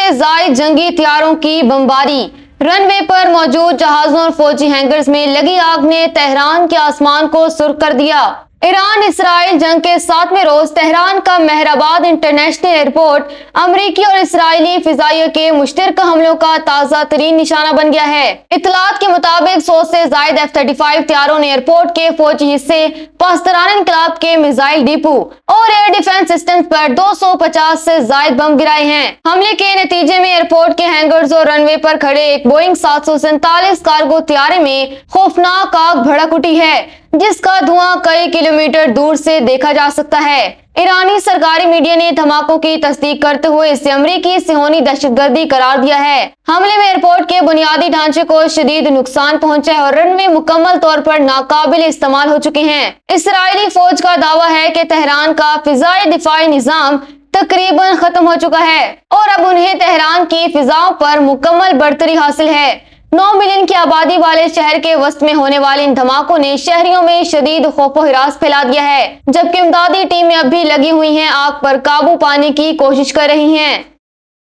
से जायद जंगी हथियारों की बमबारी। रनवे पर मौजूद जहाजों और फौजी हैंगर्स में लगी आग ने तेहरान के आसमान को सुर्ख कर दिया। ईरान इसराइल जंग के 7वें रोज तेहरान का मेहराबाद इंटरनेशनल एयरपोर्ट अमरीकी और इसराइली फिजाइयों के मुश्तरका हमलों का ताज़ा तरीन निशाना बन गया है। इत्तलात के मुताबिक 100 से जायद F-35 हथियारों ने एयरपोर्ट के फौजी हिस्से, पासदारान इनकलाब के मिसाइल डिपो और एयर डिफेंस सिस्टम पर 250 से जायद बम गिराए हैं। हमले के नतीजे में एयरपोर्ट के हैंगर्स और रनवे पर खड़े एक बोइंग 747 कार्गो तैयारे में खौफनाक आग भड़क उठी है, जिसका धुआं कई किलोमीटर दूर से देखा जा सकता है। ईरानी सरकारी मीडिया ने धमाकों की तस्दीक करते हुए इसे अमरीकी सेहोनी दहशतगर्दी करार दिया है। हमले में एयरपोर्ट के बुनियादी ढांचे को शदीद नुकसान पहुंचा है और रनवे मुकम्मल तौर पर नाकाबिल इस्तेमाल हो चुके हैं। इसराइली फौज का दावा है कि तेहरान का फिजाई दिफाई निजाम तकरीबन खत्म हो चुका है और अब उन्हें तेहरान की फिजाओं पर मुकम्मल बढ़तरी हासिल है। 9 मिलियन की आबादी वाले शहर के वस्त में होने वाले इन धमाकों ने शहरियों में शदीद खौफो हिरास फैला दिया है, जबकि इमदादी टीमें अब भी लगी हुई हैं, आग पर काबू पाने की कोशिश कर रही हैं।